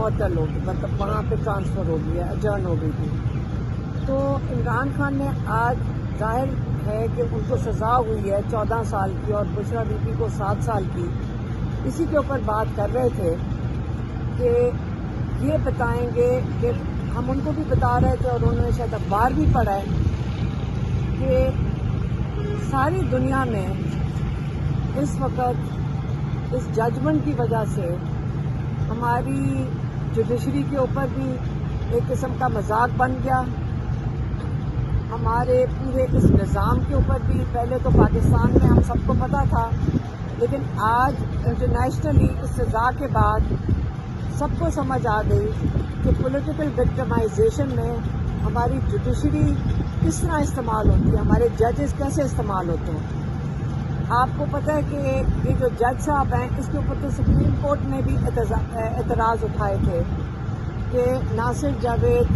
معطل ہو گئی، مطلب وہاں پہ ٹرانسفر ہو گیا، اجرن ہو گئی تھی. تو عمران خان نے آج ظاہر ہے کہ ان کو سزا ہوئی ہے 14 سال کی اور بشرا بی بی کو 7 سال کی. اسی کے اوپر بات کر رہے تھے کہ یہ بتائیں گے کہ ہم ان کو بھی بتا رہے تھے اور انہوں نے شاید اخبار بھی پڑھا ہے کہ ساری دنیا میں اس وقت اس ججمنٹ کی وجہ سے ہماری جوڈیشری کے اوپر بھی ایک قسم کا مذاق بن گیا. ہمارے پورے اس نظام کے اوپر بھی پہلے تو پاکستان میں ہم سب کو پتہ تھا، لیکن آج انٹرنیشنلی اس سزا کے بعد سب کو سمجھ آ گئی کہ پولیٹیکل وکٹمائزیشن میں ہماری جوڈیشری کس طرح استعمال ہوتی ہے، ہمارے ججز کیسے استعمال ہوتے ہیں. آپ کو پتہ ہے کہ یہ جو جج صاحب ہیں اس کے اوپر تو سپریم کورٹ نے بھی اعتراض اٹھائے تھے کہ ناصر جاوید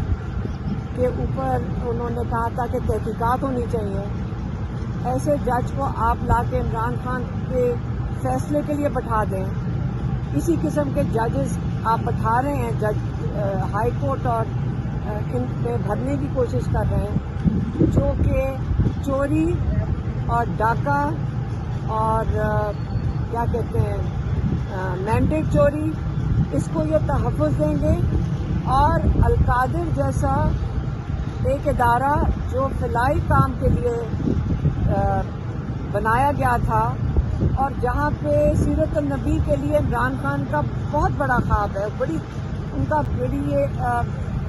کے اوپر انہوں نے کہا تھا کہ تحقیقات ہونی چاہیے. ایسے جج کو آپ لا کے عمران خان کے فیصلے کے لیے بٹھا دیں. اسی قسم کے ججز آپ بٹھا رہے ہیں، جج ہائی کورٹ اور ان میں بھرنے کی کوشش کر رہے ہیں، جو کہ چوری اور ڈاکہ اور کیا کہتے ہیں مینڈیٹ چوری، اس کو یہ تحفظ دیں گے. اور القادر جیسا ایک ادارہ جو فلاحی کام کے لیے بنایا گیا تھا اور جہاں پہ سیرت النبی کے لیے عمران خان کا بہت بڑا خواب ہے، ان کا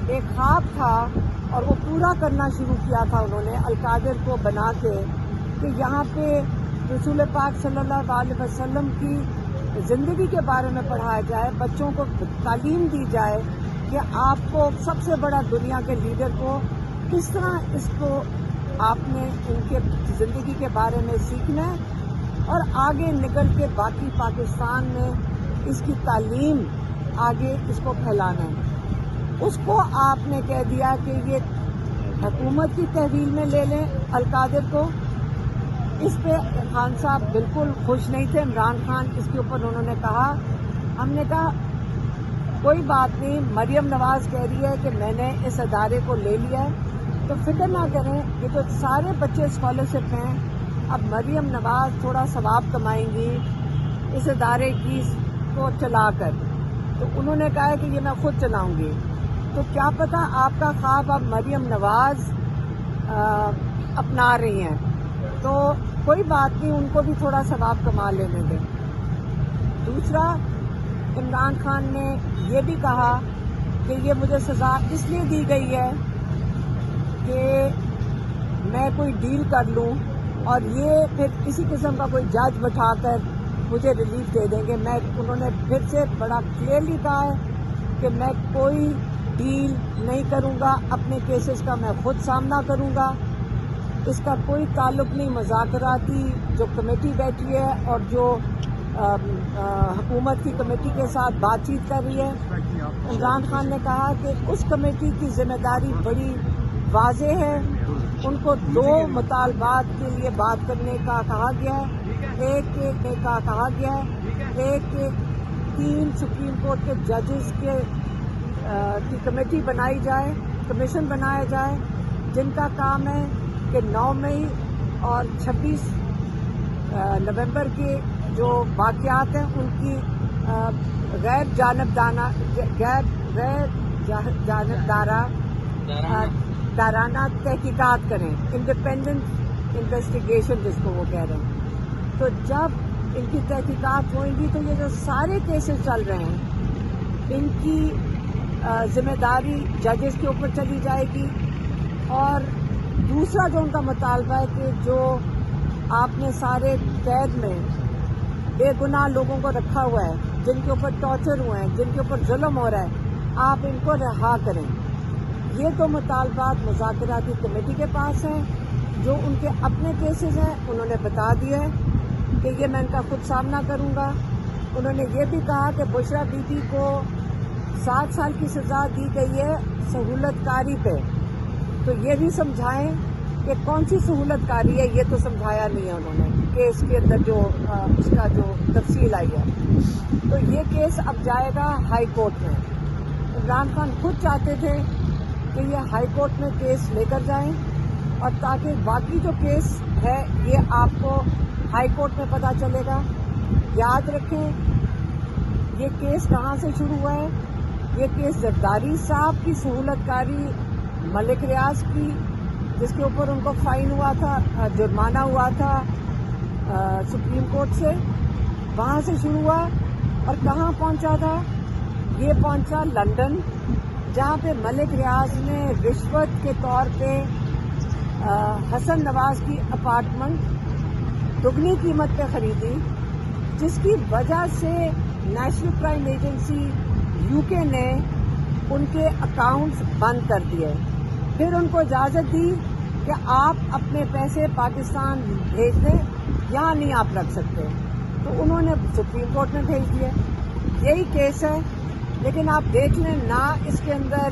ایک خواب تھا اور وہ پورا کرنا شروع کیا تھا انہوں نے القادر کو بنا کے کہ یہاں پہ رسول پاک صلی اللہ علیہ وسلم کی زندگی کے بارے میں پڑھایا جائے، بچوں کو تعلیم دی جائے کہ آپ کو سب سے بڑا دنیا کے لیڈر کو کس طرح اس کو آپ نے ان کے زندگی کے بارے میں سیکھنا ہے اور آگے نکل کے باقی پاکستان میں اس کی تعلیم آگے اس کو پھیلانا ہے. اس کو آپ نے کہہ دیا کہ یہ حکومت کی تحویل میں لے لیں القادر کو. اس پہ خان صاحب بالکل خوش نہیں تھے. عمران خان اس کے اوپر انہوں نے کہا، ہم نے کہا کوئی بات نہیں، مریم نواز کہہ رہی ہے کہ میں نے اس ادارے کو لے لیا ہے تو فکر نہ کریں، یہ تو سارے بچے اسکالرشپ ہیں، اب مریم نواز تھوڑا ثواب کمائیں گی اس ادارے کی کو چلا کر. تو انہوں نے کہا کہ یہ میں خود چلاؤں گی. تو کیا پتہ آپ کا خواب اب مریم نواز اپنا رہی ہیں، تو کوئی بات نہیں، ان کو بھی تھوڑا ثواب کما لینے دیں. دوسرا، عمران خان نے یہ بھی کہا کہ یہ مجھے سزا اس لیے دی گئی ہے کہ میں کوئی ڈیل کر لوں اور یہ پھر کسی قسم کا کوئی جج بٹھا کر مجھے ریلیف دے دیں گے. انہوں نے پھر سے بڑا کلیئرلی کہا ہے کہ میں کوئی ڈیل نہیں کروں گا، اپنے کیسز کا میں خود سامنا کروں گا. اس کا کوئی تعلق نہیں مذاکراتی جو کمیٹی بیٹھی ہے اور جو حکومت کی کمیٹی کے ساتھ بات چیت کر رہی ہے. عمران خان نے کہا کہ اس کمیٹی کی ذمہ داری بڑی واضح ہے، ان کو 2 مطالبات کے لیے بات کرنے کا کہا گیا ہے. ایک کا کہا گیا ہے، ایک 3 سپریم کورٹ کے ججز کی کمیٹی بنائی جائے، کمیشن بنایا جائے، جن کا کام ہے کہ 9 مئی اور 26 نومبر کے جو واقعات ہیں ان کی غیر جانبدارانہ تحقیقات کریں، انڈیپینڈنٹ انویسٹیگیشن جس کو وہ کہہ رہے ہیں. تو جب ان کی تحقیقات ہوئیں گی تو یہ جو سارے کیسز چل رہے ہیں ان کی ذمہ داری ججز کے اوپر چلی جائے گی. اور دوسرا جو ان کا مطالبہ ہے کہ جو آپ نے سارے قید میں بے گناہ لوگوں کو رکھا ہوا ہے، جن کے اوپر ٹارچر ہوئے ہیں، جن کے اوپر ظلم ہو رہا ہے، آپ ان کو رہا کریں. یہ 2 مطالبات مذاکراتی کمیٹی کے پاس ہیں. جو ان کے اپنے کیسز ہیں انہوں نے بتا دیا ہے کہ یہ میں ان کا خود سامنا کروں گا. انہوں نے یہ بھی کہا کہ بشرا بی بی کو 7 سال کی سزا دی گئی ہے سہولت کاری پہ. تو یہ بھی سمجھائیں کہ کون سی سہولت کاری ہے، یہ تو سمجھایا نہیں ہے انہوں نے کہ اس کے اندر جو اس کا جو تفصیل آئی ہے. تو یہ کیس اب جائے گا ہائی کورٹ میں. عمران خان خود چاہتے تھے کہ یہ ہائی کورٹ میں کیس لے کر جائیں اور تاکہ باقی جو کیس ہے یہ آپ کو ہائی کورٹ میں پتہ چلے گا. یاد رکھیں یہ کیس کہاں سے شروع ہوا ہے. یہ کیس زرداری صاحب کی سہولت کاری ملک ریاض کی، جس کے اوپر ان کو فائن ہوا تھا، جرمانہ ہوا تھا سپریم کورٹ سے، وہاں سے شروع ہوا. اور کہاں پہنچا تھا؟ یہ پہنچا لندن، جہاں پہ ملک ریاض نے رشوت کے طور پہ حسن نواز کی اپارٹمنٹ دگنی قیمت پہ خریدی، جس کی وجہ سے نیشنل کرائم ایجنسی UK نے ان کے اکاؤنٹس بند کر دیے. پھر ان کو اجازت دی کہ آپ اپنے پیسے پاکستان بھیج دیں، یہاں نہیں آپ رکھ سکتے. تو انہوں نے سپریم کورٹ میں بھیج دیے. یہی کیس ہے. لیکن آپ دیکھ لیں نہ اس کے اندر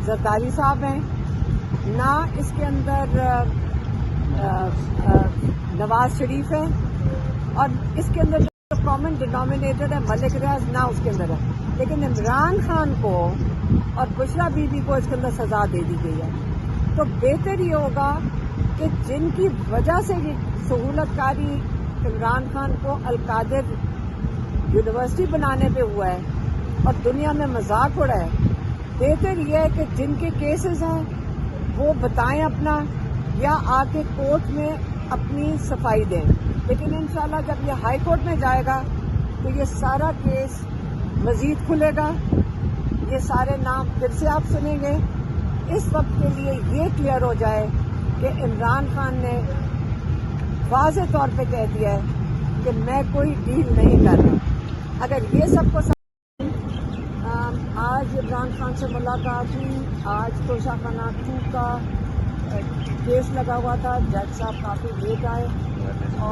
زرداری صاحب ہیں، نہ اس کے اندر نواز شریف ہے، اور اس کے اندر جو کامن ڈینومینیٹر ہے ملک ریاض، نہ اس کے اندر ہے. لیکن عمران خان کو اور بشرا بی بی کو اس کے اندر سزا دے دی گئی ہے. تو بہتر یہ ہوگا کہ جن کی وجہ سے یہ سہولت کاری عمران خان کو القادر یونیورسٹی بنانے پہ ہوا ہے اور دنیا میں مذاق اڑا ہے، بہتر یہ ہے کہ جن کے کیسز ہیں وہ بتائیں اپنا، یا آ کے کورٹ میں اپنی صفائی دیں. لیکن انشاءاللہ جب یہ ہائی کورٹ میں جائے گا تو یہ سارا کیس مزید کھلے گا، یہ سارے نام پھر سے آپ سنیں گے. اس وقت کے لیے یہ کلیئر ہو جائے کہ عمران خان نے واضح طور پہ کہہ دیا ہے کہ میں کوئی ڈیل نہیں کر رہا. اگر یہ سب کو آج عمران خان سے ملاقات ہوئی، آج توشہ خانہ 2 کا کیس لگا ہوا تھا، جج صاحب کافی لیٹ آئے.